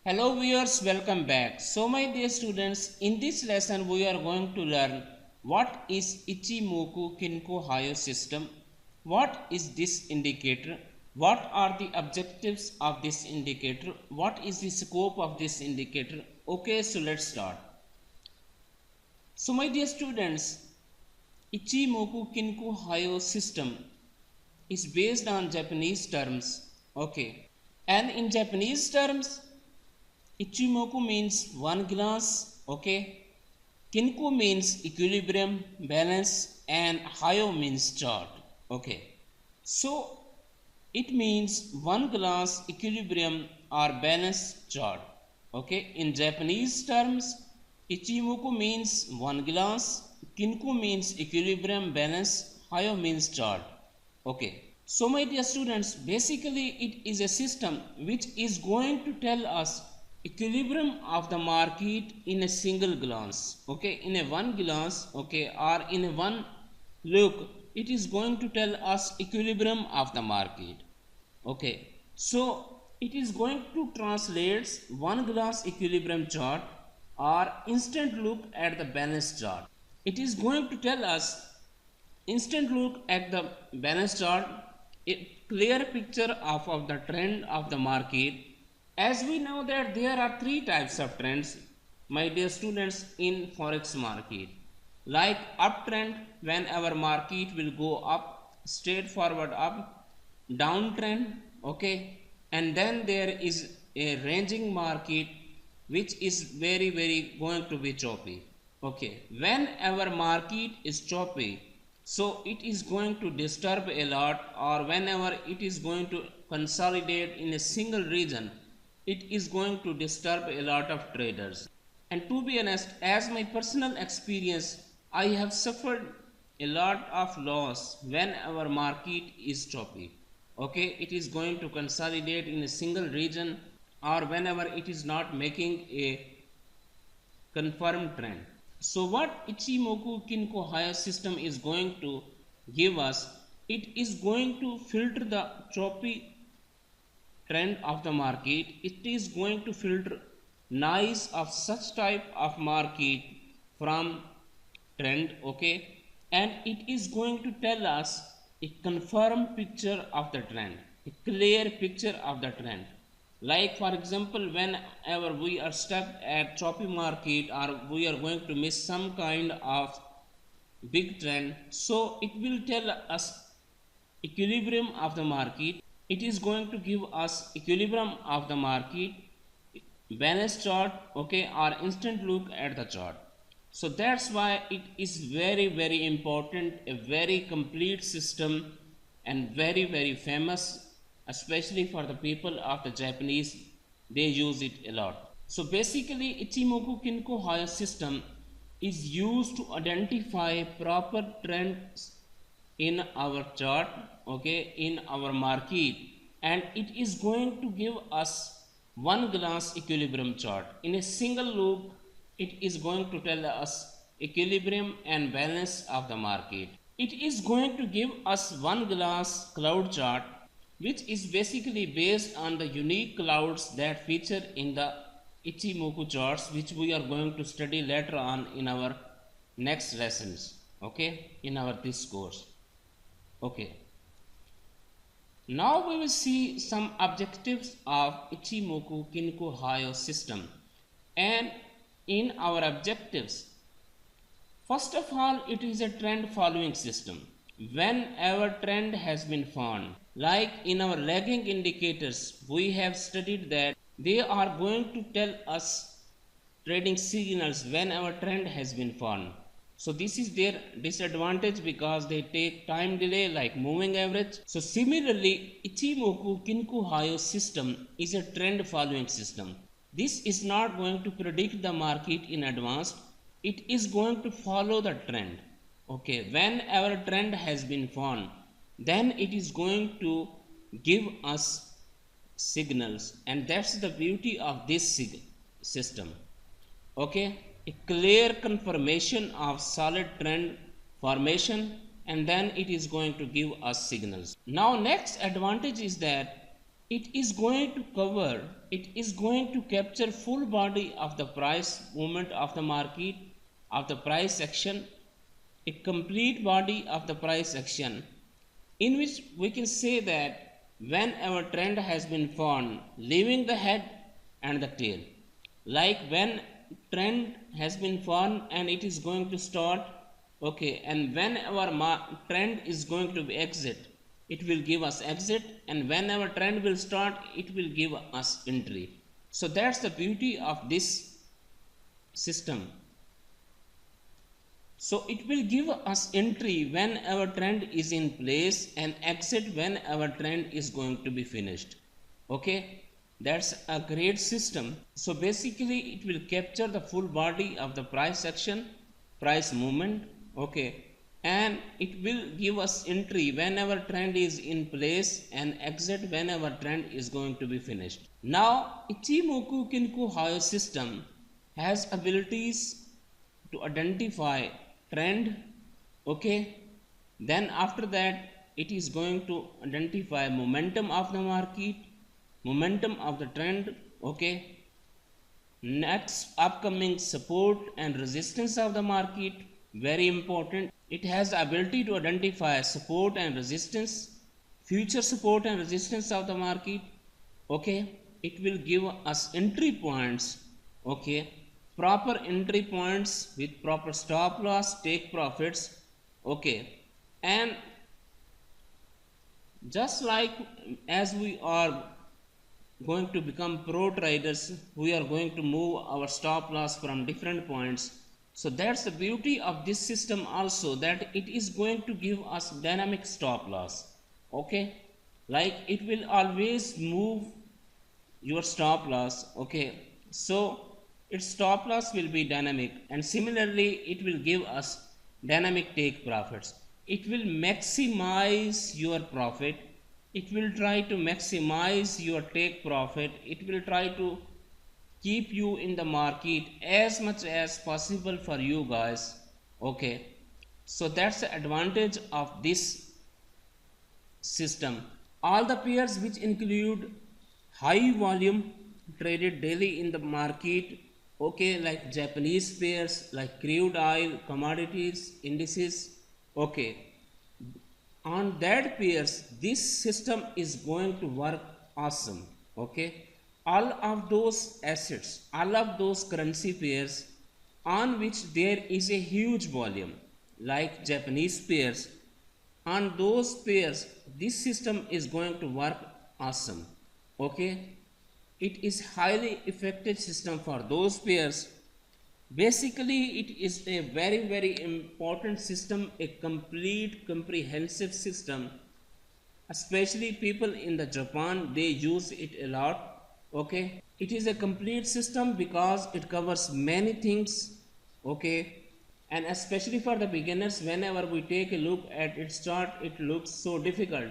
Hello viewers, welcome back. So my dear students, in this lesson we are going to learn what is Ichimoku Kinko Hyo system, what is this indicator, what are the objectives of this indicator, what is the scope of this indicator. Okay, so let's start. So my dear students, Ichimoku Kinko Hyo system is based on Japanese terms. Okay, and in Japanese terms, Ichimoku means one glass, okay. Kinko means equilibrium, balance, and Hyo means chart, okay. So it means one glass, equilibrium, or balance chart, okay. In Japanese terms, Ichimoku means one glass, Kinko means equilibrium, balance, Hyo means chart, okay. So my dear students, basically it is a system which is going to tell us equilibrium of the market in a single glance, okay, in a one glance, okay, or in a one look. It is going to tell us equilibrium of the market, okay. So it is going to translate one glass equilibrium chart or instant look at the balance chart. It is going to tell us instant look at the balance chart, a clear picture of the trend of the market. As we know that there are three types of trends, my dear students, in forex market. Like uptrend, when our market will go up, straightforward up, downtrend, okay, and then there is a ranging market which is very going to be choppy, okay. When our market is choppy, so it is going to disturb a lot, or whenever it is going to consolidate in a single region, it is going to disturb a lot of traders. And to be honest, as my personal experience, I have suffered a lot of loss when our market is choppy, okay. It is going to consolidate in a single region, or whenever it is not making a confirmed trend. So what Ichimoku Kinko Hyo system is going to give us, it is going to filter the choppy trend of the market. It is going to filter noise of such type of market from trend, okay, and it is going to tell us a confirmed picture of the trend, a clear picture of the trend. Like for example, whenever we are stuck at choppy market, or we are going to miss some kind of big trend, so it will tell us equilibrium of the market. It is going to give us equilibrium of the market, balance chart, okay, or instant look at the chart. So that's why it is very important, a very complete system, and very famous, especially for the people of the Japanese. They use it a lot. So basically Ichimoku Kinko Hyo system is used to identify proper trends in our chart, okay, in our market, and it is going to give us one glass equilibrium chart. In a single loop, it is going to tell us equilibrium and balance of the market. It is going to give us one glass cloud chart, which is basically based on the unique clouds that feature in the Ichimoku charts, which we are going to study later on in our next lessons, okay, in our this course, okay. Now we will see some objectives of Ichimoku Kinko Hyo system. And in our objectives, first of all, it is a trend following system. Whenever trend has been found, like in our lagging indicators, we have studied that they are going to tell us trading signals whenever trend has been found. So this is their disadvantage because they take time delay like moving average. So similarly, Ichimoku Kinko Hyo system is a trend following system. This is not going to predict the market in advance. It is going to follow the trend. Okay, whenever trend has been found, then it is going to give us signals, and that's the beauty of this system, okay. A clear confirmation of solid trend formation, and then it is going to give us signals. Now next advantage is that it is going to cover, it is going to capture full body of the price movement of the market, of the price action, a complete body of the price action, in which we can say that when our trend has been formed, leaving the head and the tail, like when trend has been formed and it is going to start, okay, and when our trend is going to be exit, it will give us exit, and when our trend will start, it will give us entry. So that's the beauty of this system. So it will give us entry when our trend is in place and exit when our trend is going to be finished. Okay, that's a great system. So basically it will capture the full body of the price action, price movement. Okay, and it will give us entry when our trend is in place and exit when our trend is going to be finished. Now Ichimoku Kinko Hyo system has abilities to identify trend, okay, then after that it is going to identify momentum of the market, momentum of the trend, okay, next upcoming support and resistance of the market, very important. It has the ability to identify support and resistance, future support and resistance of the market, okay. It will give us entry points, okay, proper entry points with proper stop loss, take profits, okay. And just like as we are going to become pro traders, we are going to move our stop loss from different points. So that's the beauty of this system also, that it is going to give us dynamic stop loss, okay, like it will always move your stop loss, okay. So its stop loss will be dynamic, and similarly it will give us dynamic take profits. It will maximize your profit, it will try to maximize your take profit, it will try to keep you in the market as much as possible for you guys, okay. So that's the advantage of this system. All the pairs which include high volume traded daily in the market, okay, like Japanese pairs, like crude oil, commodities, indices, okay, on that pairs this system is going to work awesome, okay. All of those assets, all of those currency pairs on which there is a huge volume, like Japanese pairs, on those pairs this system is going to work awesome, okay. It is highly effective system for those pairs. Basically it is a very important system, a complete comprehensive system, especially people in the Japan, they use it a lot, okay. It is a complete system because it covers many things, okay. And especially for the beginners, whenever we take a look at its chart, it looks so difficult,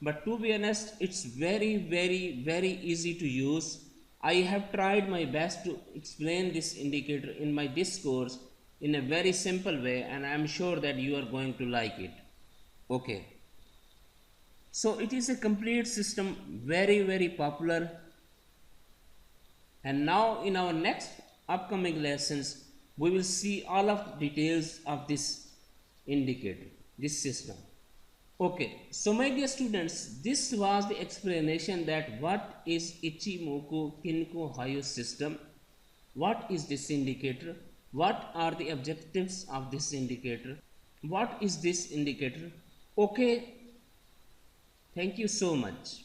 but to be honest it's very easy to use. I have tried my best to explain this indicator in my discourse in a very simple way, and I am sure that you are going to like it, okay. So it is a complete system, very popular. And now in our next upcoming lessons, we will see all of the details of this indicator, this system. Okay, so my dear students, this was the explanation that what is Ichimoku Kinko Hyo system, what is this indicator, what are the objectives of this indicator, what is this indicator. Okay, thank you so much.